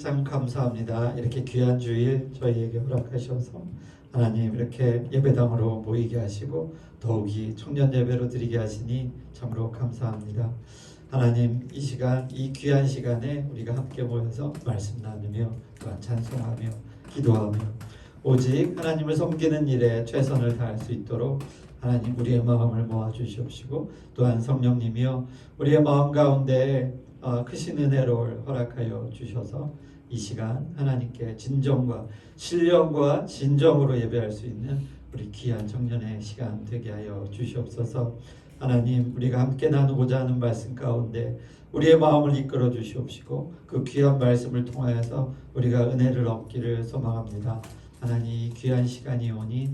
참 감사합니다. 이렇게 귀한 주일 저희에게 허락하셔서 하나님 이렇게 예배당으로 모이게 하시고 더욱이 청년 예배로 드리게 하시니 참으로 감사합니다. 하나님 이 시간 이 귀한 시간에 우리가 함께 모여서 말씀 나누며 또한 찬송하며 기도하며 오직 하나님을 섬기는 일에 최선을 다할 수 있도록 하나님 우리의 마음을 모아 주시옵시고 또한 성령님이여 우리의 마음 가운데 크신 은혜를 허락하여 주셔서 이 시간 하나님께 진정과 신령과 진정으로 예배할 수 있는 우리 귀한 청년의 시간 되게 하여 주시옵소서. 하나님 우리가 함께 나누고자 하는 말씀 가운데 우리의 마음을 이끌어 주시옵시고 그 귀한 말씀을 통하여서 우리가 은혜를 얻기를 소망합니다. 하나님 귀한 시간이 오니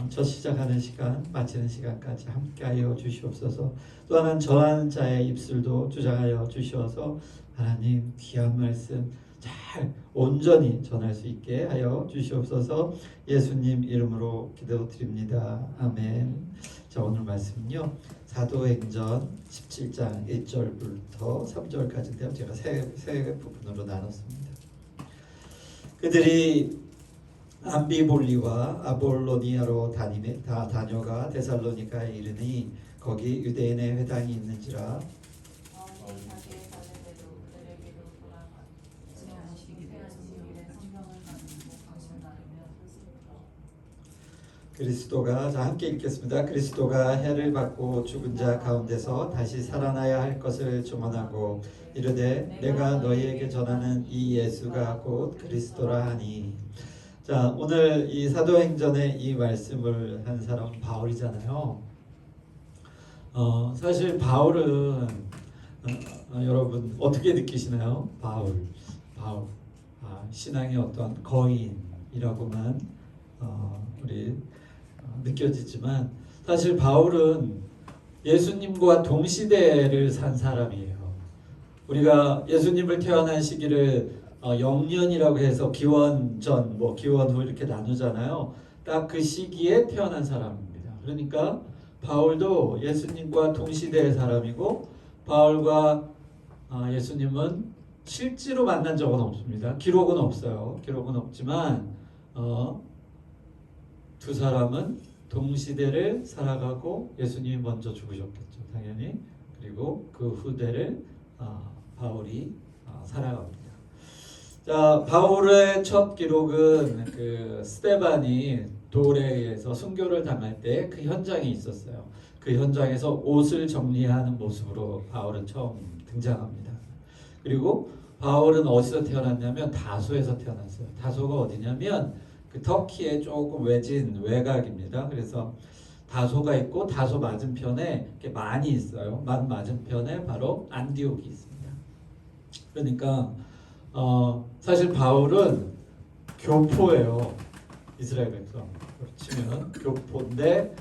첫 시작하는 시간 마치는 시간까지 함께하여 주시옵소서. 또 하나는 전하는 자의 입술도 주장하여 주셔서 하나님 귀한 말씀 잘 온전히 전할 수 있게 하여 주시옵소서. 예수님 이름으로 기도드립니다. 아멘. 자, 오늘 말씀은요 사도행전 17장 1절부터 3절까지인데요 제가 세 부분으로 나눴습니다. 그들이 암비볼리와 아볼로니아로 다녀가 데살로니가에 이르니 거기 유대인의 회당이 있는지라 그리스도가 자 함께 읽겠습니다. 그리스도가 해를 받고 죽은 자 가운데서 다시 살아나야 할 것을 증언하고 이르되 내가 너희에게 전하는 이 예수가 곧 그리스도라 하니. 자, 오늘 이 사도행전의 이 말씀을 한 사람은 바울이잖아요. 사실 바울은 여러분 어떻게 느끼시나요? 바울 신앙의 어떤 거인이라고만 우리 느껴지지만 사실 바울은 예수님과 동시대를 산 사람이에요. 우리가 예수님을 태어난 시기를 영년이라고 해서 기원 전, 기원 후 이렇게 나누잖아요. 딱 그 시기에 태어난 사람입니다. 그러니까 바울도 예수님과 동시대의 사람이고 바울과 예수님은 실제로 만난 적은 없습니다. 기록은 없어요. 기록은 없지만 두 사람은 동시대를 살아가고 예수님이 먼저 죽으셨겠죠. 당연히. 그리고 그 후대를 바울이 살아갑니다. 자, 바울의 첫 기록은 그 스데반이 돌에 의해서 순교를 당할 때 그 현장에 있었어요. 그 현장에서 옷을 정리하는 모습으로 바울은 처음 등장합니다. 그리고 바울은 어디서 태어났냐면 다소에서 태어났어요. 다소가 어디냐면 그 터키의 조금 외곽입니다. 그래서 다소가 있고 다소 맞은편에 이렇게 많이 있어요. 맞은편에 바로 안디옥이 있습니다. 그러니까 사실 바울은 교포예요. 이스라엘 백성 치면 교포인데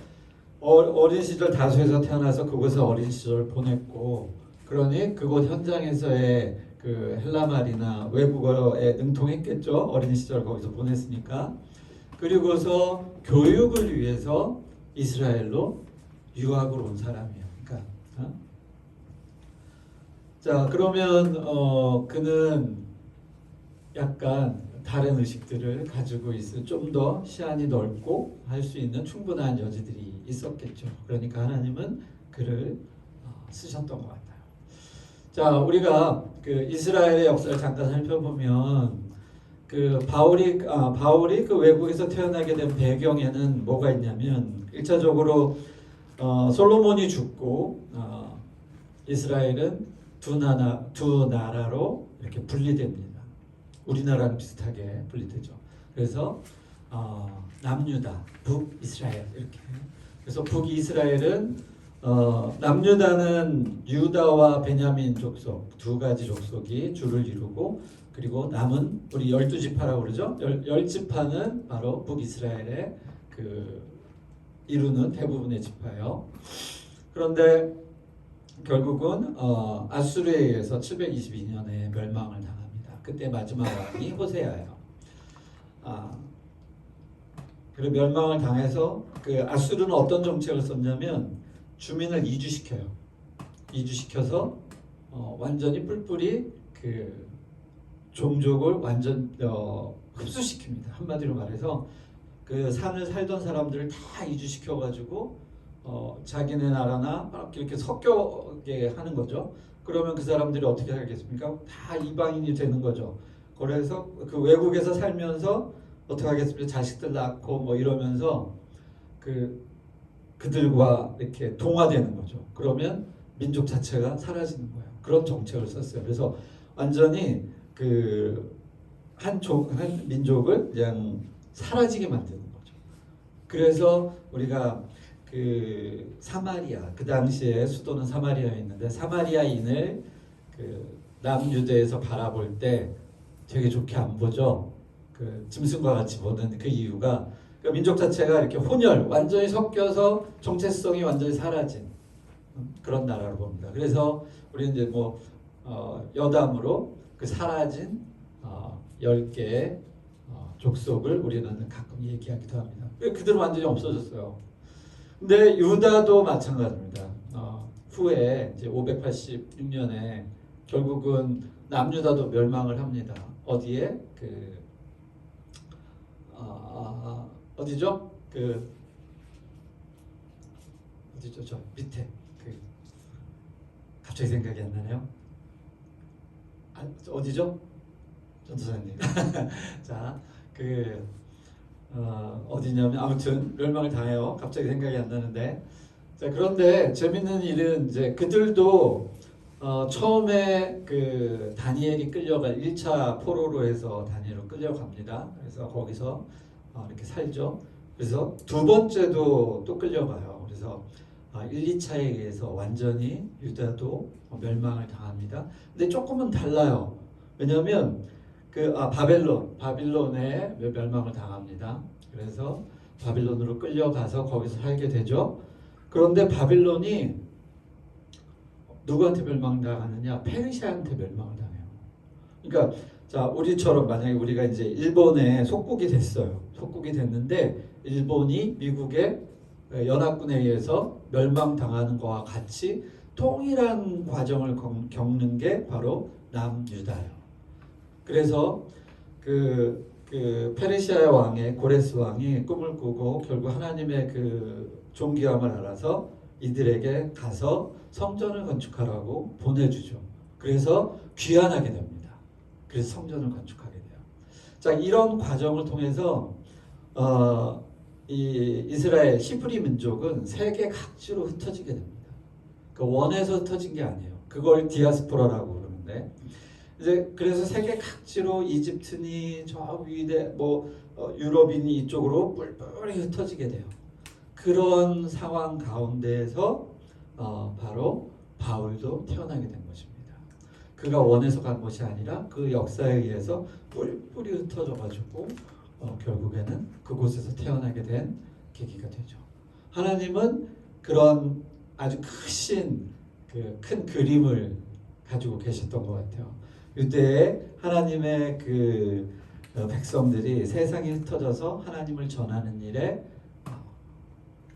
어린 시절 다소에서 태어나서 그곳에 어린 시절 보냈고 그러니 그곳 현장에서의 그 헬라 말이나 외국어에 능통했겠죠. 어린 시절 거기서 보냈으니까. 그리고서 교육을 위해서 이스라엘로 유학을 온 사람이에요. 그러니까 자 그러면 그는 약간 다른 의식들을 가지고 있어 좀 더 시야이 넓고 할 수 있는 충분한 여지들이 있었겠죠. 그러니까 하나님은 그를 쓰셨던 것 같아요. 자, 우리가 그 이스라엘의 역사를 잠깐 살펴보면 그 바울이 그 외국에서 태어나게 된 배경에는 뭐가 있냐면 1차적으로 솔로몬이 죽고 이스라엘은 두 나라로 이렇게 분리됩니다. 우리나라랑 비슷하게 분리되죠. 그래서 남유다, 북이스라엘 이렇게. 그래서 북이스라엘은 남유다는 유다와 베냐민 족속 두 가지 족속이 주를 이루고 그리고 남은 우리 12지파라고 그러죠. 10지파는 바로 북이스라엘의 그 이루는 대부분의 지파예요. 그런데 결국은 아수르에 의해서 722년에 멸망을 당합니다. 그때 마지막 왕이 호세아예요. 그리고 멸망을 당해서 그 아수르는 어떤 정책을 썼냐면 주민을 이주시켜요. 이주시켜서 완전히 뿔뿔이 그 종족을 완전 흡수시킵니다. 한마디로 말해서 그 산을 살던 사람들을 다 이주시켜가지고 자기네 나라나 이렇게 섞여게 하는 거죠. 그러면 그 사람들이 어떻게 살겠습니까? 다 이방인이 되는 거죠. 그래서 그 외국에서 살면서 어떻게 하겠습니까? 자식들 낳고 뭐 이러면서 그들과 이렇게 동화되는 거죠. 그러면 민족 자체가 사라지는 거예요. 그런 정책을 썼어요. 그래서 완전히 한 민족을 그냥 사라지게 만드는 거죠. 그래서 우리가 사마리아, 그 당시에 수도는 사마리아였는데 사마리아인을 남유대에서 바라볼 때 되게 좋게 안 보죠. 짐승과 같이 보는 그 이유가 민족 자체가 이렇게 혼혈, 완전히 섞여서 정체성이 완전히 사라진 그런 나라로 봅니다. 그래서 우리는 이제 여담으로 사라진 10개의 족속을 우리는 가끔 얘기하기도 합니다. 그들은 완전히 없어졌어요. 근데 유다도 마찬가지입니다. 후에 이제 586년에 결국은 남유다도 멸망을 합니다. 어디에? 어디죠? 어디죠? 저 밑에 갑자기 생각이 안 나네요. 어디죠? 전도사님. 자, 어디냐면 아무튼 멸망을 당해요. 갑자기 생각이 안 나는데. 자, 그런데 재밌는 일은 이제 그들도 처음에 다니엘이 1차 포로로 해서 다니엘로 끌려갑니다. 그래서 거기서 이렇게 살죠. 그래서 두 번째도 또 끌려가요. 그래서 1, 2차에 의해서 완전히 유다도 멸망을 당합니다. 근데 조금은 달라요. 왜냐하면 바빌론에 멸망을 당합니다. 그래서 바빌론으로 끌려가서 거기서 살게 되죠. 그런데 바빌론이 누구한테 멸망당하느냐? 페르시아한테 멸망을 당해요. 그러니까 자, 우리처럼 만약에 우리가 이제 일본에 속국이 됐어요. 속국이 됐는데 일본이 미국의 연합군에 의해서 멸망당하는 것과 같이 동일한 과정을 겪는 게 바로 남유다예요. 그래서 페르시아 왕의 고레스 왕이 꿈을 꾸고 결국 하나님의 존귀함을 알아서 이들에게 가서 성전을 건축하라고 보내주죠. 그래서 귀환하게 됩니다. 그래서 성전을 건축하게 돼요. 자, 이런 과정을 통해서 이 이스라엘 히브리 민족은 세계 각지로 흩어지게 됩니다. 원에서 흩어진 게 아니에요. 그걸 디아스포라라고 그러는데 이제 그래서 세계 각지로 이집트니 저 위대 유럽인이 이쪽으로 뿔뿔이 흩어지게 돼요. 그런 상황 가운데에서 바로 바울도 태어나게 된 것입니다. 그가 원해서 간 것이 아니라 그 역사에 의해서 뿔뿔이 흩어져가지고 결국에는 그곳에서 태어나게 된 계기가 되죠. 하나님은 그런 아주 크신 큰 그림을 가지고 계셨던 것 같아요. 이때 하나님의 백성들이 세상에 흩어져서 하나님을 전하는 일에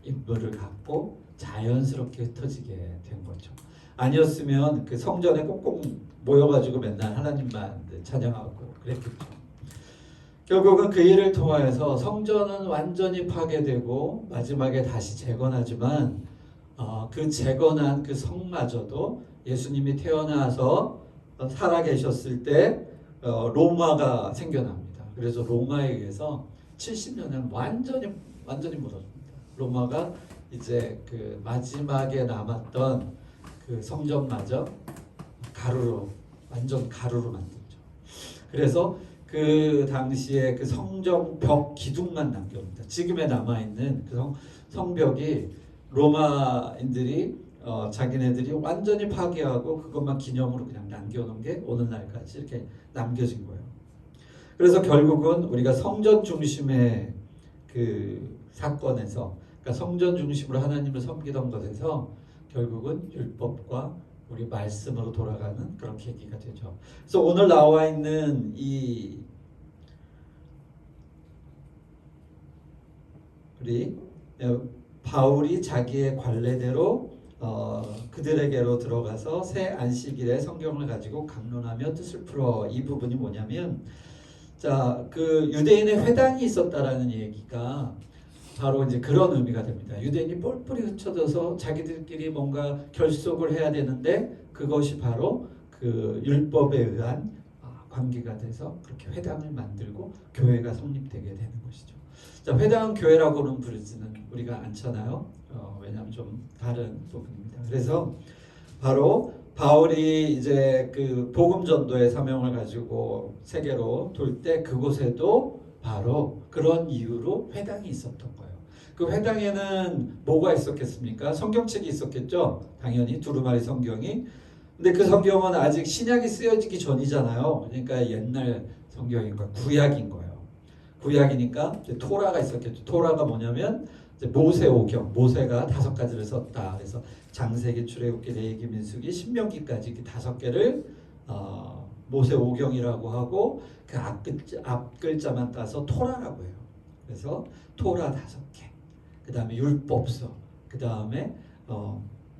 인물을 갖고 자연스럽게 흩어지게 된 거죠. 아니었으면 성전에 꼭꼭 모여가지고 맨날 하나님만 찬양하고 그랬겠죠. 결국은 그 일을 통하여서 성전은 완전히 파괴되고 마지막에 다시 재건하지만 그 재건한 그 성마저도 예수님이 태어나서 살아계셨을 때 로마가 생겨납니다. 그래서 로마에 의해서 70년은 완전히 무너집니다. 로마가 이제 마지막에 남았던 성전마저 완전 가루로 만들죠. 그래서 그 당시에 성전 벽 기둥만 남겨놓습니다. 지금에 남아있는 성벽이 로마인들이 자기네들이 완전히 파괴하고 그것만 기념으로 그냥 남겨놓은 게 오늘날까지 이렇게 남겨진 거예요. 그래서 결국은 우리가 성전 중심의 사건에서, 그러니까 성전 중심으로 하나님을 섬기던 것에서 결국은 율법과 우리 말씀으로 돌아가는 그런 계기가 되죠. 그래서 오늘 나와 있는 우리 바울이 자기의 관례대로 그들에게로 들어가서 새 안식일에 성경을 가지고 강론하며 뜻을 풀어. 이 부분이 뭐냐면, 자, 그 유대인의 회당이 있었다라는 얘기가 바로 이제 그런 의미가 됩니다. 유대인이 뿔뿔이 흩어져서 자기들끼리 뭔가 결속을 해야 되는데 그것이 바로 그 율법에 의한 관계가 돼서 그렇게 회당을 만들고 교회가 성립되게 되는 것이죠. 자, 회당은 교회라고는 부르지는 우리가 않잖아요. 왜냐하면 좀 다른 부분입니다. 그래서 바로 바울이 이제 그 복음 전도의 사명을 가지고 세계로 돌 때 그곳에도 바로 그런 이유로 회당이 있었던 거예요. 그 회당에는 뭐가 있었겠습니까? 성경책이 있었겠죠. 당연히 두루마리 성경이. 근데 그 성경은 아직 신약이 쓰여지기 전이잖아요. 그러니까 옛날 성경인 거예요. 구약인 거예요. 구약이니까 이제 토라가 있었겠죠. 토라가 뭐냐면 이제 모세오경, 모세가 5가지를 썼다. 그래서 장세기, 출애굽기, 레위기, 민수기, 신명기까지 이렇게 5개를 모세오경이라고 하고 그 앞글자만 따서 토라라고 해요. 그래서 토라 5개. 그 다음에 율법서, 그 다음에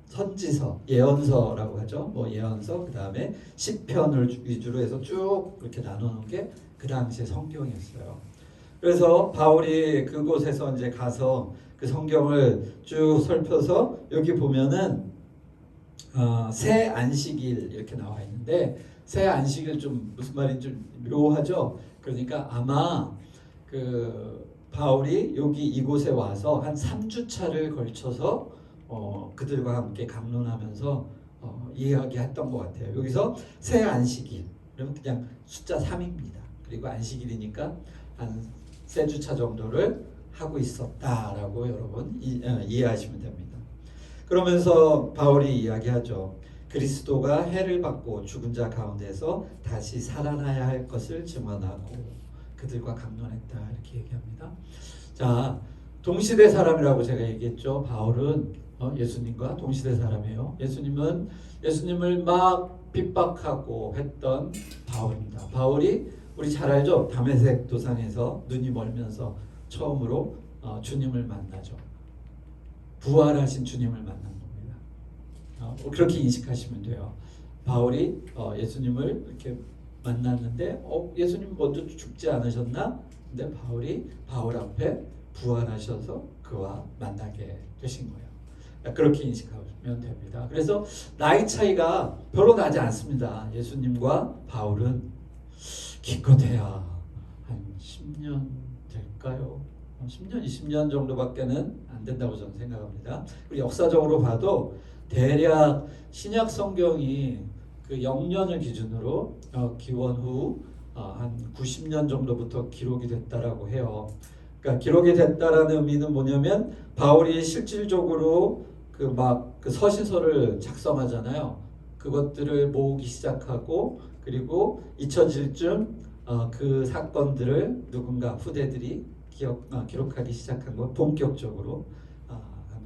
선지서, 예언서라고 하죠. 뭐 예언서, 그 다음에 시편을 위주로 해서 쭉 이렇게 나누는 게 그 당시의 성경이었어요. 그래서 바울이 그곳에서 이제 가서 그 성경을 쭉 살펴서 여기 보면은 새 안식일 이렇게 나와 있는데 새 안식일 좀 무슨 말인지 좀 묘하죠. 그러니까 아마 그 바울이 여기 이곳에 와서 한 3주차를 걸쳐서 그들과 함께 강론하면서 이야기했던 것 같아요. 여기서 새 안식일 그러면 그냥 숫자 3입니다. 그리고 안식일이니까 한 3주차 정도를 하고 있었다라고 여러분 이해하시면 됩니다. 그러면서 바울이 이야기하죠. 그리스도가 해를 받고 죽은 자 가운데서 다시 살아나야 할 것을 증언하고 그들과 강론했다 이렇게 얘기합니다. 자, 동시대 사람이라고 제가 얘기했죠. 바울은 예수님과 동시대 사람이에요. 예수님을 막 핍박하고 했던 바울입니다. 바울이 우리 잘 알죠. 다메섹 도상에서 눈이 멀면서 처음으로 주님을 만나죠. 부활하신 주님을 만난 겁니다. 그렇게 인식하시면 돼요. 바울이 예수님을 이렇게 만났는데 예수님 먼저 죽지 않으셨나? 근데 바울이 바울 앞에 부활하셔서 그와 만나게 되신 거예요. 그렇게 인식하면 됩니다. 그래서 나이 차이가 별로 나지 않습니다. 예수님과 바울은 기껏해야 한 10년 될까요? 10년, 20년 정도밖에는 안 된다고 저는 생각합니다. 그리고 역사적으로 봐도 대략 신약 성경이 그 영년을 기준으로 기원 후 한 90년 정도부터 기록이 됐다라고 해요. 그러니까 기록이 됐다라는 의미는 뭐냐면 바울이 실질적으로 그 서신서를 작성하잖아요. 그것들을 모으기 시작하고 그리고 잊혀질 쯤 그 사건들을 누군가 후대들이 기록하기 시작한 것 본격적으로 한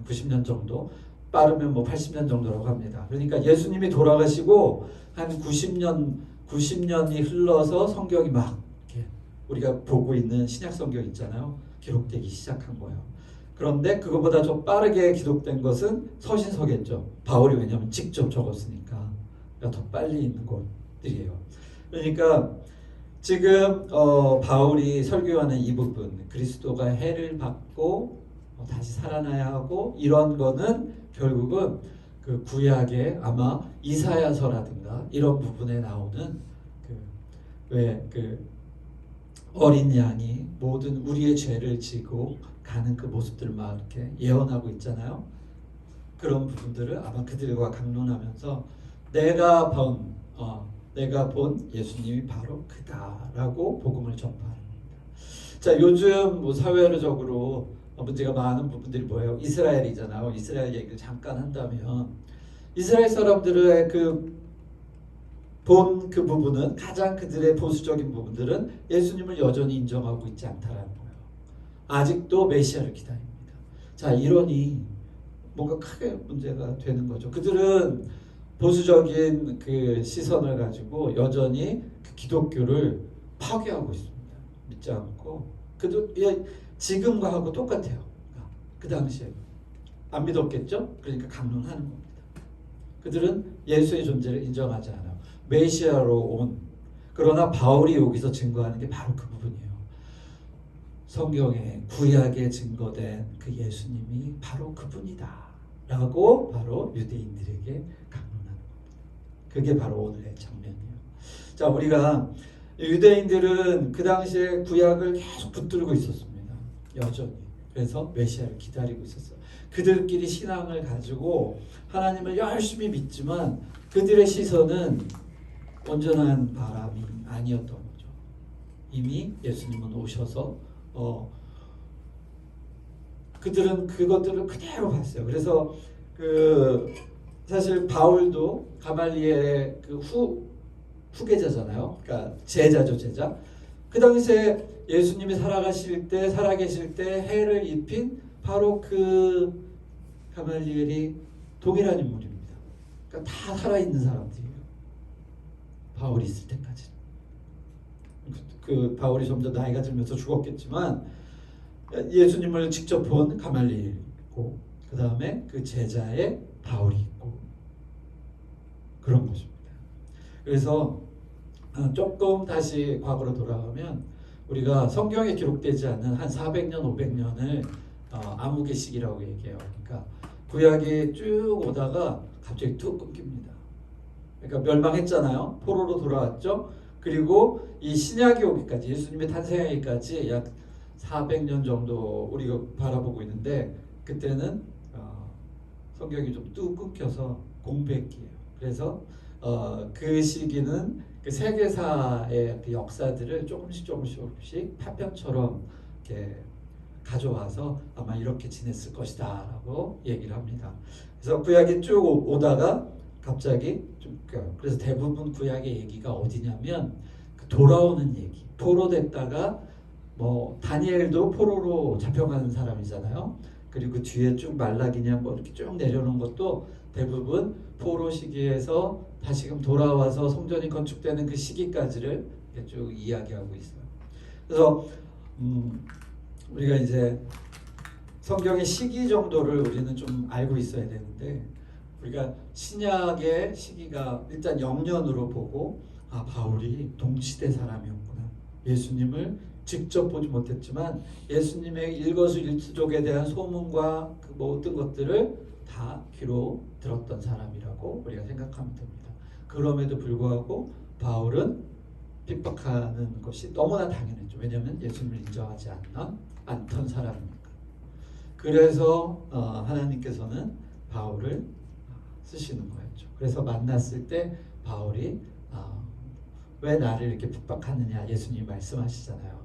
90년 정도 빠르면 뭐 80년 정도라고 합니다. 그러니까 예수님이 돌아가시고 한 90년이 흘러서 성경이 막 이렇게 우리가 보고 있는 신약 성경 있잖아요. 기록되기 시작한 거예요. 그런데 그거보다 좀 빠르게 기록된 것은 서신서겠죠. 바울이 왜냐하면 직접 적었으니까 더 빨리 있는 것들이에요. 그러니까 지금 바울이 설교하는 이 부분 그리스도가 해를 받고 다시 살아나야 하고 이런 거는 결국은 그 구약의 아마 이사야서라든가 이런 부분에 나오는 그 어린 양이 모든 우리의 죄를 지고 가는 그 모습들을 막 이렇게 예언하고 있잖아요. 그런 부분들을 아마 그들과 강론하면서 내가 본 예수님이 바로 그다라고 복음을 전파하는 겁니다. 자, 요즘 뭐 사회적으로 문제가 많은 부분들이 뭐예요? 이스라엘이잖아요. 이스라엘 얘기를 잠깐 한다면 이스라엘 사람들의 본 그 부분은 가장 그들의 보수적인 부분들은 예수님을 여전히 인정하고 있지 않다라는 거예요. 아직도 메시아를 기다립니다. 자, 이러니 뭔가 크게 문제가 되는 거죠. 그들은 보수적인 그 시선을 가지고 여전히 그 기독교를 파괴하고 있습니다. 믿지 않고 지금과 하고 똑같아요. 그 당시에 안 믿었겠죠? 그러니까 강론하는 겁니다. 그들은 예수의 존재를 인정하지 않아요. 메시아로 온. 그러나 바울이 여기서 증거하는 게 바로 그 부분이에요. 성경에 구약에 증거된 그 예수님이 바로 그분이다 라고 바로 유대인들에게 강론하는 겁니다. 그게 바로 오늘의 장면이에요. 자, 우리가 유대인들은 그 당시에 구약을 계속 붙들고 있었습니다. 여전히. 그래서 메시아를 기다리고 있었어요. 그들끼리 신앙을 가지고 하나님을 열심히 믿지만 그들의 시선은 온전한 바람이 아니었던 거죠. 이미 예수님은 오셔서 그들은 그것들을 그대로 봤어요. 그래서 사실 바울도 가말리엘의 후계자잖아요. 그러니까 제자죠, 제자. 그 당시에 예수님이 살아계실 때 해를 입힌 바로 그 가말리엘이 동일한 인물입니다. 그러니까 다 살아있는 사람들이에요. 바울이 있을 때까지. 그 바울이 점점 나이가 들면서 죽었겠지만 예수님을 직접 본 가말리엘이 있고 그 다음에 그 제자의 바울이 있고 그런 것입니다. 그래서 조금 다시 과거로 돌아가면 우리가 성경에 기록되지 않는 한 400년, 500년을 암흑의 시기라고 얘기해요. 그러니까 구약이 쭉 오다가 갑자기 뚝 끊깁니다. 그러니까 멸망했잖아요. 포로로 돌아왔죠. 그리고 이 신약이 오기까지 예수님의 탄생하기까지 약 400년 정도 우리가 바라보고 있는데 그때는 성경이 좀 뚝 끊겨서 공백기예요. 그래서 그 시기는 그 세계사의 그 역사들을 조금씩 파편처럼 이렇게 가져와서 아마 이렇게 지냈을 것이다라고 얘기를 합니다. 그래서 구약이 쭉 오다가 갑자기 그래서 대부분 구약의 얘기가 어디냐면 그 돌아오는 얘기. 포로됐다가 뭐 다니엘도 포로로 잡혀가는 사람이잖아요. 그리고 그 뒤에 쭉 말라기냐 뭐 이렇게 쭉 내려오는 것도 대부분 포로 시기에서 다시금 돌아와서 성전이 건축되는 그 시기까지를 쭉 이야기하고 있어요. 그래서 우리가 이제 성경의 시기 정도를 우리는 좀 알고 있어야 되는데 우리가 신약의 시기가 일단 영년으로 보고 바울이 동시대 사람이었구나. 예수님을 직접 보지 못했지만 예수님의 일거수일투족에 대한 소문과 그 모든 것들을 다 귀로 들었던 사람이라고 우리가 생각하면 됩니다. 그럼에도 불구하고 바울은 핍박하는 것이 너무나 당연했죠. 왜냐하면 예수님을 인정하지 않던 사람이니까. 그래서 하나님께서는 바울을 쓰시는 거였죠. 그래서 만났을 때 바울이 왜 나를 이렇게 핍박하느냐 예수님이 말씀하시잖아요.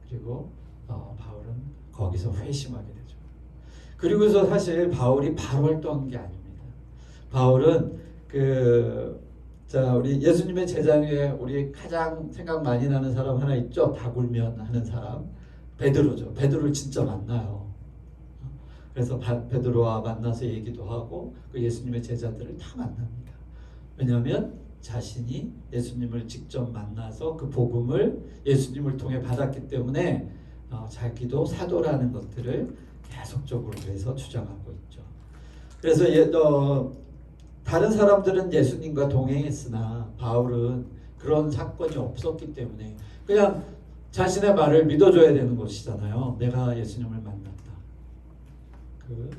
그리고 바울은 거기서 회심하게 되죠. 그리고서 사실 바울이 바로 활동한 게 아닙니다. 바울은 우리 예수님의 제자 중에 우리 가장 생각 많이 나는 사람 하나 있죠. 다굴면 하는 사람 베드로죠. 베드로를 진짜 만나요. 그래서 베드로와 만나서 얘기도 하고 그 예수님의 제자들을 다 만납니다. 왜냐하면 자신이 예수님을 직접 만나서 그 복음을 예수님을 통해 받았기 때문에 자기도 사도라는 것들을 계속적으로 그래서 주장하고 있죠. 그래서 다른 사람들은 예수님과 동행했으나 바울은 그런 사건이 없었기 때문에 그냥 자신의 말을 믿어줘야 되는 것이잖아요. 내가 예수님을 만났다. 그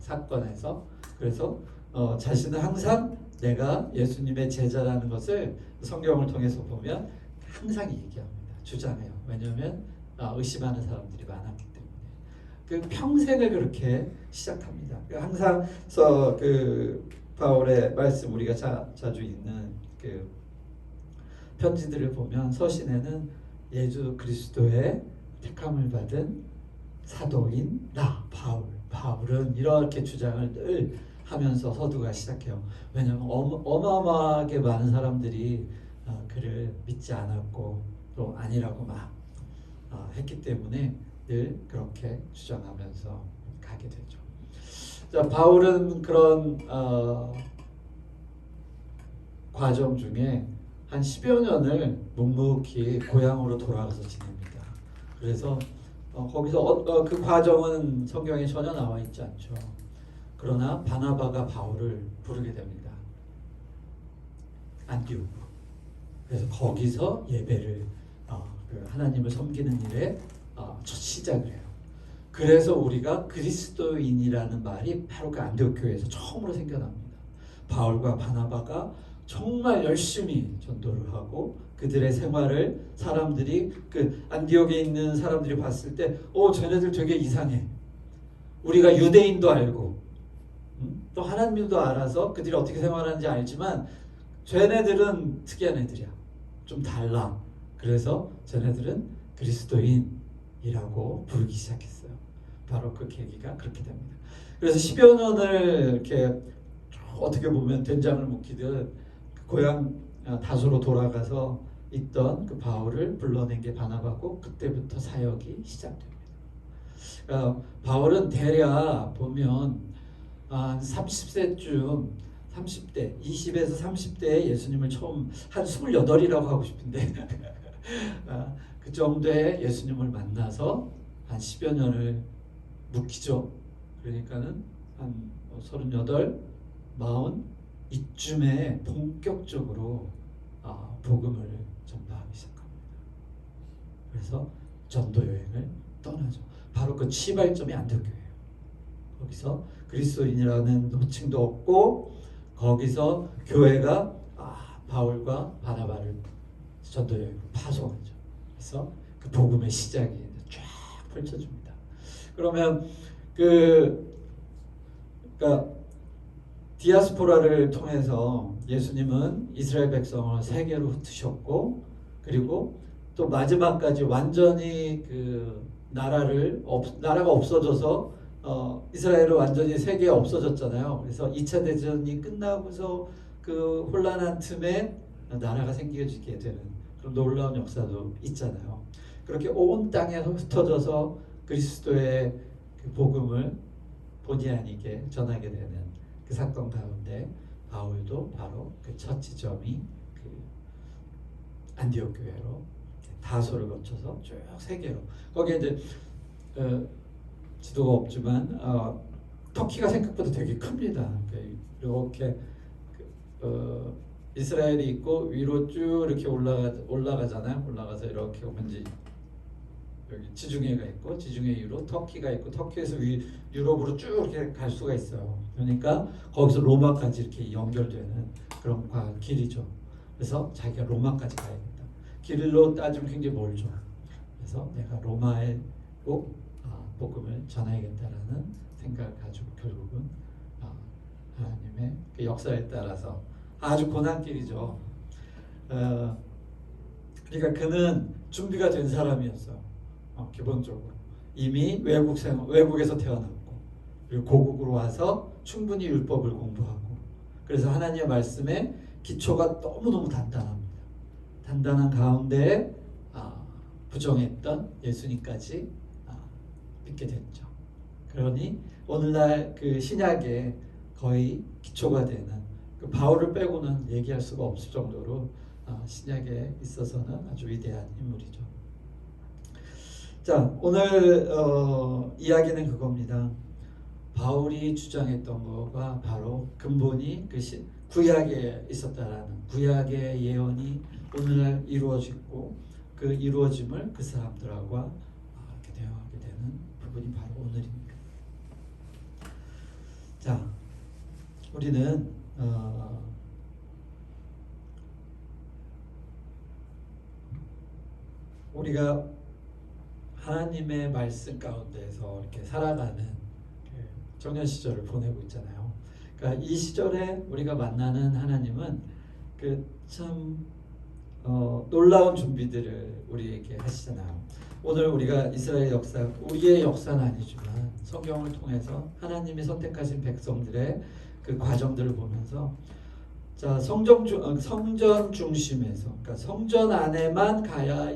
사건에서 그래서 자신은 항상 내가 예수님의 제자라는 것을 성경을 통해서 보면 항상 얘기합니다. 주장해요. 왜냐하면 의심하는 사람들이 많았기 때문에 그 평생을 그렇게 시작합니다. 항상 그 바울의 말씀 우리가 자주 읽는 그 편지들을 보면 서신에는 예수 그리스도의 택함을 받은 사도인 나 바울은 이렇게 주장을 늘 하면서 서두가 시작해요. 왜냐하면 어마어마하게 많은 사람들이 그를 믿지 않았고 또 아니라고 막 했기 때문에 늘 그렇게 주장하면서 가게 되죠. 자, 바울은 그런 과정 중에 한 10여 년을 묵묵히 고향으로 돌아가서 지냅니다. 그래서 거기서 그 과정은 성경에 전혀 나와 있지 않죠. 그러나 바나바가 바울을 부르게 됩니다. 안디옥. 그래서 거기서 예배를 그 하나님을 섬기는 일에 첫 시작을 해요. 그래서 우리가 그리스도인이라는 말이 바로 그 안디옥 교회에서 처음으로 생겨납니다. 바울과 바나바가 정말 열심히 전도를 하고 그들의 생활을 사람들이 그 안디옥에 있는 사람들이 봤을 때 쟤네들 되게 이상해. 우리가 유대인도 알고 또 하나님도 알아서 그들이 어떻게 생활하는지 알지만 쟤네들은 특이한 애들이야. 좀 달라. 그래서 쟤네들은 그리스도인이라고 부르기 시작했어요. 바로 그 계기가 그렇게 됩니다. 그래서 10여 년을 이렇게 어떻게 보면 된장을 묵히듯 그 고향 다소로 돌아가서 있던 그 바울을 불러낸 게 바나바고 그때부터 사역이 시작됩니다. 바울은 대략 보면 한 30세쯤 30대, 20에서 30대에 예수님을 처음 한 28이라고 하고 싶은데 그 정도의 예수님을 만나서 한 10여 년을 묵히죠. 그러니까는 한 38, 40 이쯤에 본격적으로 복음을 전파하기 시작합니다. 그래서 전도 여행을 떠나죠. 바로 그 시발점이 안디옥교회예요. 거기서 그리스도인이라는 호칭도 없고 거기서 교회가 바울과 바나바를 전도 여행으로 파송하죠. 그래서 그 복음의 시작이 쫙 펼쳐집니다. 그러면 그러니까 디아스포라를 통해서 예수님은 이스라엘 백성을 세계로 흩으셨고 그리고 또 마지막까지 완전히 그 나라가 없어져서 이스라엘은 완전히 세계에 없어졌잖아요. 그래서 2차 대전이 끝나고서 그 혼란한 틈에 나라가 생겨지게 되는 그런 놀라운 역사도 있잖아요. 그렇게 온 땅에 흩어져서 그리스도의 그 복음을 본의 아니게 전하게 되는 그 사건 가운데 바울도 바로 그 첫 지점이 그 안디옥 교회로 다소를 거쳐서 쭉 세계로 거기에 이제 지도가 없지만 터키가 생각보다 되게 큽니다. 이렇게 이스라엘이 있고 위로 쭉 이렇게 올라가잖아요. 올라가서 이렇게 오면 이제 여기 지중해가 있고 지중해 위로 터키가 있고 터키에서 유럽으로 쭉 이렇게 갈 수가 있어요. 그러니까 거기서 로마까지 이렇게 연결되는 그런 길이죠. 그래서 자기가 로마까지 가야겠다. 길로 따지면 굉장히 멀죠. 그래서 내가 로마에 꼭 복음을 전해야겠다라는 생각을 가지고 결국은 하나님의 그 역사에 따라서 아주 고난길이죠. 그러니까 그는 준비가 된 사람이었어요. 기본적으로 이미 외국에서 태어났고 그리고 고국으로 와서 충분히 율법을 공부하고 그래서 하나님의 말씀에 기초가 너무너무 단단합니다. 단단한 가운데 부정했던 예수님까지 믿게 됐죠. 그러니 오늘날 그 신약에 거의 기초가 되는 그 바울을 빼고는 얘기할 수가 없을 정도로 신약에 있어서는 아주 위대한 인물이죠. 자, 오늘 이야기는 그겁니다. 바울이 주장했던 거가 바로 근본이 그 구약에 있었다라는 구약의 예언이 오늘날 이루어지고 그 이루어짐을 그 사람들하고 이렇게 대화하게 되는 부분이 바로 오늘입니다. 자, 우리는 우리가 하나님의 말씀 가운데서 이렇게 살아가는 청년 시절을 보내고 있잖아요. 그러니까 이 시절에 우리가 만나는 하나님은 그 참 놀라운 준비들을 우리에게 하시잖아요. 오늘 우리가 이스라엘 역사, 우리의 역사는 아니지만 성경을 통해서 하나님이 선택하신 백성들의 그 과정들을 보면서 자, 성전 중심에서 그러니까 성전 안에만 가야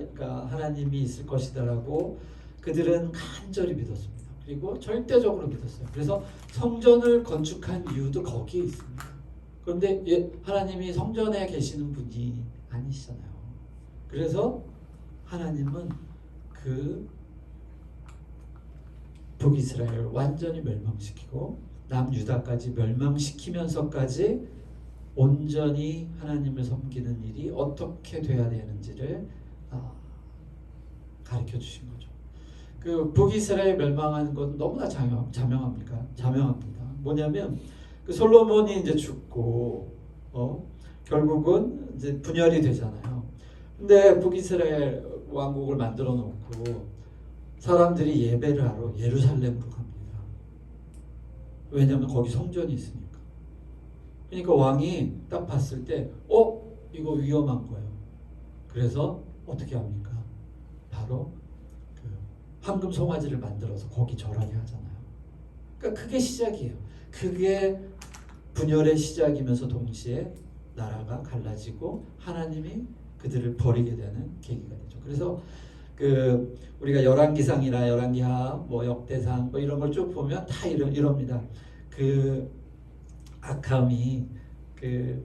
하나님이 있을 것이다라고 그들은 간절히 믿었습니다. 그리고 절대적으로 믿었어요. 그래서 성전을 건축한 이유도 거기에 있습니다. 그런데 하나님이 성전에 계시는 분이 아니시잖아요. 그래서 하나님은 그 북이스라엘을 완전히 멸망시키고 남유다까지 멸망시키면서까지 온전히 하나님을 섬기는 일이 어떻게 돼야 되는지를 가르쳐 주신 거죠. 그 북이스라엘 멸망하는 건 너무나 자명합니다. 뭐냐면 그 솔로몬이 이제 죽고 결국은 이제 분열이 되잖아요. 근데 북이스라엘 왕국을 만들어 놓고 사람들이 예배를 하러 예루살렘으로 갑니다. 왜냐하면 거기 성전이 있으니까. 그러니까 왕이 딱 봤을 때 이거 위험한 거예요. 그래서 어떻게 합니까? 바로 그 황금 송아지를 만들어서 거기 절하게 하잖아요. 그러니까 그게 시작이에요. 그게 분열의 시작이면서 동시에 나라가 갈라지고 하나님이 그들을 버리게 되는 계기가 되죠. 그래서 그 우리가 열왕기상이나 열왕기하, 역대상 이런 걸 쭉 보면 다 이럽니다. 그 아캄이 그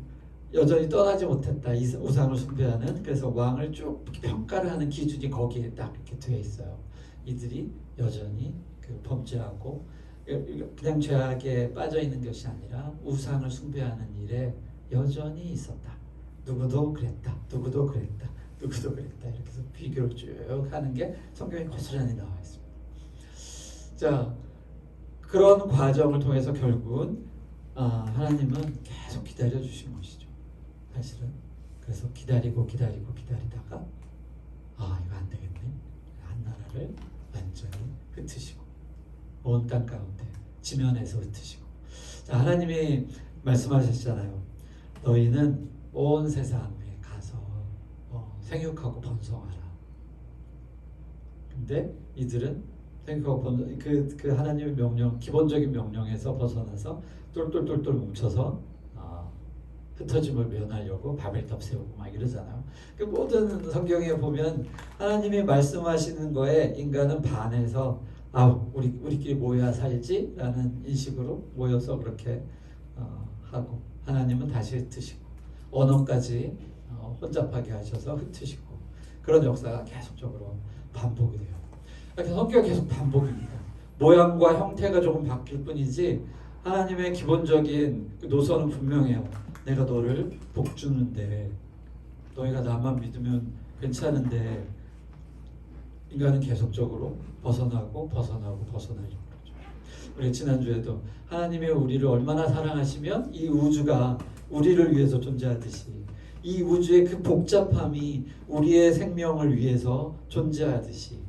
여전히 떠나지 못했다. 이 우상을 숭배하는. 그래서 왕을 쭉 평가를 하는 기준이 거기에 딱 이렇게 되어 있어요. 이들이 여전히 그 범죄하고 그냥 죄악에 빠져 있는 것이 아니라 우상을 숭배하는 일에 여전히 있었다. 누구도 그랬다. 누구도 그랬다. 누구도 그랬다. 이렇게 해서 비교를 쭉 하는 게 성경에 고스란히 나와 있습니다. 자, 그런 과정을 통해서 결국은 하나님은 계속 기다려 주신 것이죠. 사실은. 그래서 기다리다가 이거 안 되겠네. 한 나라를 완전히 흩으시고 온 땅 가운데 지면에서 흩으시고. 자, 하나님이 말씀하셨잖아요. 너희는 온 세상에 가서 생육하고 번성하라. 근데 이들은 생육하고 번성, 그 하나님의 명령, 기본적인 명령에서 벗어나서 똘똘똘똘 뭉쳐서 흩어짐을 면하려고 바벨탑 세우고 막 이러잖아요. 그 모든 성경에 보면 하나님이 말씀하시는 거에 인간은 반해서 우리끼리 모여야 살지 라는 인식으로 모여서 그렇게 하고, 하나님은 다시 흩으시고 언어까지 혼잡하게 하셔서 흩으시고, 그런 역사가 계속적으로 반복이 돼요. 그러니까 성경이 계속 반복입니다. 모양과 형태가 조금 바뀔 뿐이지 하나님의 기본적인 노선은 분명해요. 내가 너를 복주는데 너희가 나만 믿으면 괜찮은데 인간은 계속적으로 벗어나려고 그러죠. 우리 지난주에도 하나님이 우리를 얼마나 사랑하시면 이 우주가 우리를 위해서 존재하듯이 이 우주의 그 복잡함이 우리의 생명을 위해서 존재하듯이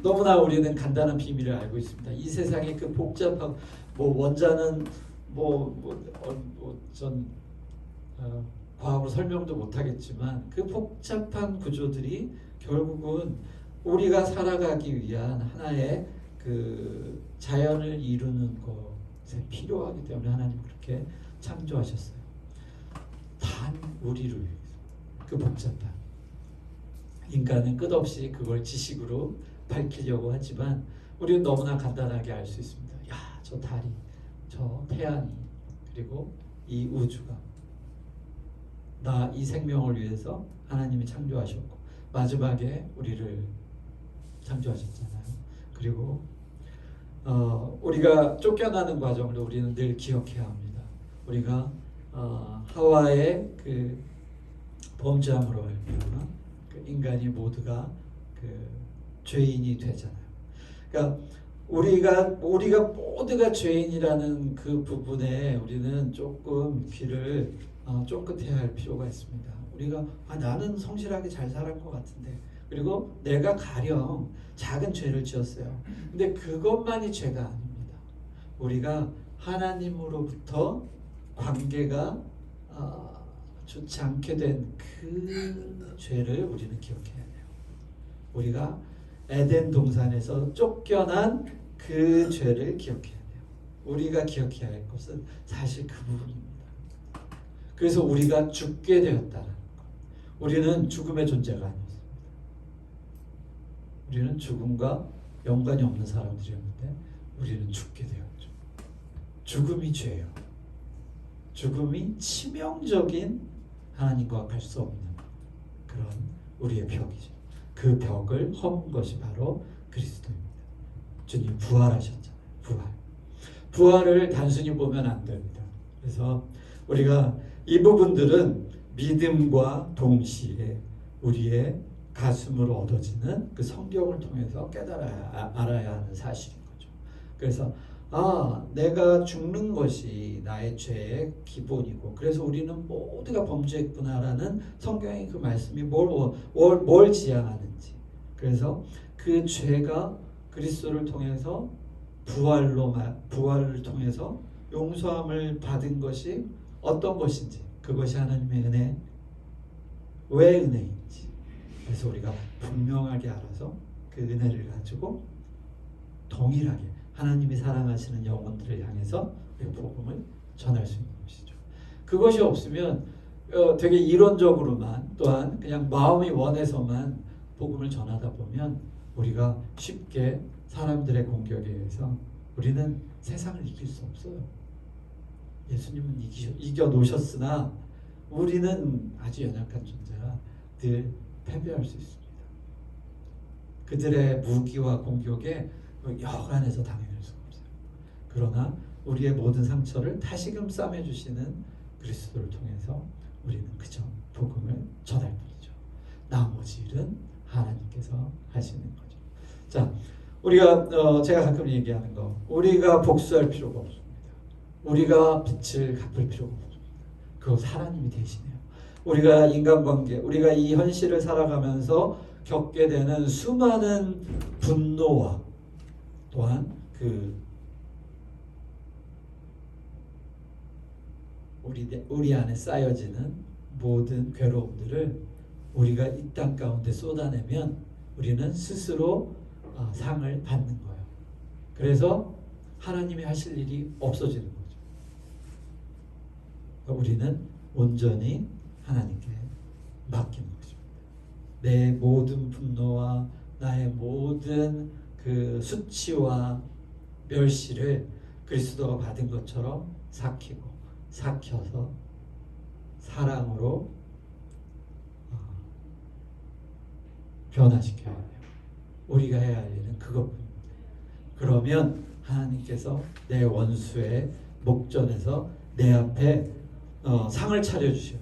너무나 우리는 간단한 비밀을 알고 있습니다. 이 세상의 그 복잡한 원자는 전 과학으로 설명도 못하겠지만 그 복잡한 구조들이 결국은 우리가 살아가기 위한 하나의 그 자연을 이루는 것에 필요하기 때문에 하나님 그렇게 창조하셨어요. 단 우리를 위해서. 그 복잡한 인간은 끝없이 그걸 지식으로 밝히려고 하지만 우리는 너무나 간단하게 알 수 있습니다. 저 달이, 저 태양이, 그리고 이 우주가 나 이 생명을 위해서 하나님이 창조하셨고 마지막에 우리를 창조하셨잖아요. 그리고 우리가 쫓겨나는 과정을 우리는 늘 기억해야 합니다. 우리가 하와의 그 범죄함으로 말미암아 그 인간이 모두가 그 죄인이 되잖아요. 그러니까 우리가 모두가 죄인이라는 그 부분에 우리는 조금 귀를 쫑긋해야 할 필요가 있습니다. 우리가 나는 성실하게 잘 살았을 것 같은데, 그리고 내가 가령 작은 죄를 지었어요. 근데 그것만이 죄가 아닙니다. 우리가 하나님으로부터 관계가 좋지 않게 된 그 죄를 우리는 기억해야 돼요. 우리가 에덴 동산에서 쫓겨난 그 죄를 기억해야 돼요. 우리가 기억해야 할 것은 사실 그 부분입니다. 그래서 우리가 죽게 되었다는 것. 우리는 죽음의 존재가 아니었습니다. 우리는 죽음과 연관이 없는 사람들이었는데 우리는 죽게 되었죠. 죽음이 죄예요. 죽음이 치명적인 하나님과 갈 수 없는 그런 우리의 벽이죠. 그 벽을 허문 것이 바로 그리스도입니다. 주님 부활하셨잖아요. 부활을 단순히 보면 안 됩니다. 그래서 우리가 이 부분들은 믿음과 동시에 우리의 가슴으로 얻어지는 그 성경을 통해서 알아야 하는 사실인 거죠. 그래서 내가 죽는 것이 나의 죄의 기본이고, 그래서 우리는 모두가 범죄했구나라는 성경의 그 말씀이 뭘 지향하는지, 그래서 그 죄가 그리스도를 통해서 부활을 통해서 용서함을 받은 것이 어떤 것인지, 그것이 하나님의 은혜, 왜 은혜인지, 그래서 우리가 분명하게 알아서 그 은혜를 가지고 동일하게 하나님이 사랑하시는 영혼들을 향해서 그 복음을 전할 수 있는 것이죠. 그것이 없으면 되게 이론적으로만, 또한 그냥 마음이 원해서만 복음을 전하다 보면 우리가 쉽게 사람들의 공격에 의해서 우리는 세상을 이길 수 없어요. 예수님은 이겨 놓으셨으나 우리는 아주 연약한 존재라 늘 패배할 수 있습니다. 그들의 무기와 공격에 여간해서 당해낼 수가 없어요. 그러나 우리의 모든 상처를 다시금 싸매주시는 그리스도를 통해서 우리는 그저 복음을 전할 뿐이죠. 나머지 일은 하나님께서 하시는 거죠. 자, 우리가 제가 가끔 얘기하는 거, 우리가 복수할 필요가 없습니다. 우리가 빚을 갚을 필요가 없습니다. 그것 하나님이 대신해요. 우리가 인간관계, 우리가 이 현실을 살아가면서 겪게 되는 수많은 분노와 또한 우리 안에 쌓여지는 모든 괴로움들을 우리가 이 땅 가운데 쏟아내면 우리는 스스로 상을 받는 거예요. 그래서 하나님이 하실 일이 없어지는 거죠. 우리는 온전히 하나님께 맡기는 것입니다. 내 모든 분노와 나의 모든 그 수치와 멸시를 그리스도가 받은 것처럼 삭혀서 사랑으로 변화시켜야 해요. 우리가 해야 할 일은 그것뿐입니다. 그러면 하나님께서 내 원수의 목전에서 내 앞에 상을 차려주셔요.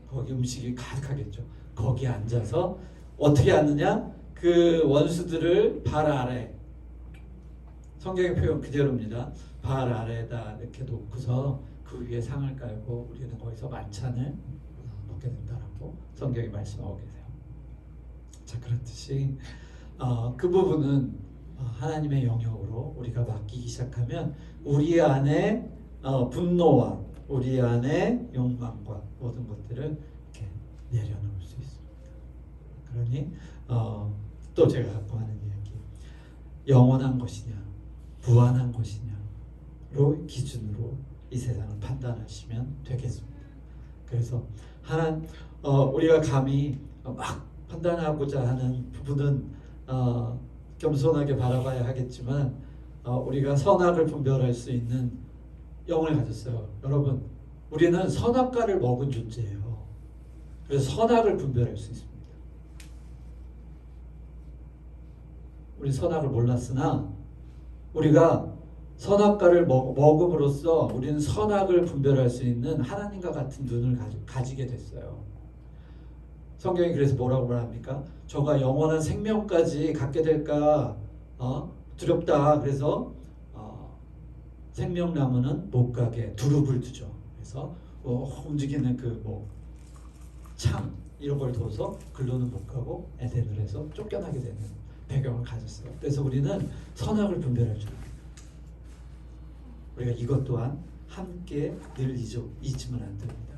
거기 음식이 가득하겠죠. 거기 앉아서 어떻게 앉느냐? 그 원수들을 발 아래, 성경의 표현 그대로입니다. 발 아래에다 이렇게 놓고서 그 위에 상을 깔고 우리는 거기서 만찬을 먹게 된다라고 성경이 말씀하고 계세요. 자, 그렇듯이 그 부분은 하나님의 영역으로 우리가 맡기기 시작하면 우리 안에 분노와 우리 안에 욕망과 모든 것들을 이렇게 내려놓을 수 있습니다. 그러니 또 제가 갖고 하는 이야기, 영원한 것이냐 부활한 것이냐로 기준으로 이 세상을 판단하시면 되겠습니다. 그래서 우리가 감히 막 판단하고자 하는 부분은 겸손하게 바라봐야 하겠지만 우리가 선악을 분별할 수 있는 영을 가졌어요. 여러분, 우리는 선악과를 먹은 존재예요. 그래서 선악을 분별할 수 있습니다. 우리 선악을 몰랐으나 우리가 선악과를 먹음으로써 우리는 선악을 분별할 수 있는 하나님과 같은 눈을 가지게 됐어요. 성경이 그래서 뭐라고 말합니까? 저가 영원한 생명까지 갖게 될까 두렵다. 그래서 생명나무는 못 가게 두릅을 두죠. 그래서 움직이는 창 이런 걸 둬서 글로는 못 가고 에덴을 해서 쫓겨나게 되는 배경을 가졌어요. 그래서 우리는 선악을 분별할 줄 압니다. 우리가 이것 또한 함께 늘 잊으면 안 됩니다.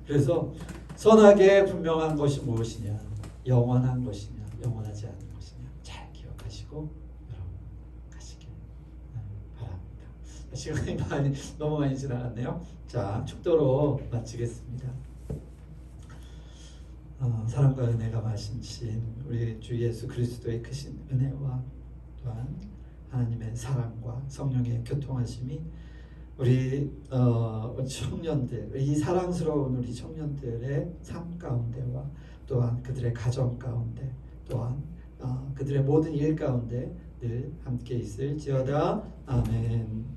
그래서 선악의 분명한 것이 무엇이냐, 영원한 것이냐, 영원하지 않은 것이냐 잘 기억하시고 여러분 가시길 바랍니다. 시간이 너무 많이 지나갔네요. 자, 축도로 마치겠습니다. 사랑과 은혜가 마신신 우리 주 예수 그리스도의 크신 은혜와 또한 하나님의 사랑과 성령의 교통하심이 우리 청년들, 이 사랑스러운 우리 청년들의 삶 가운데와 또한 그들의 가정 가운데 또한 그들의 모든 일 가운데 늘 함께 있을지어다. 아멘.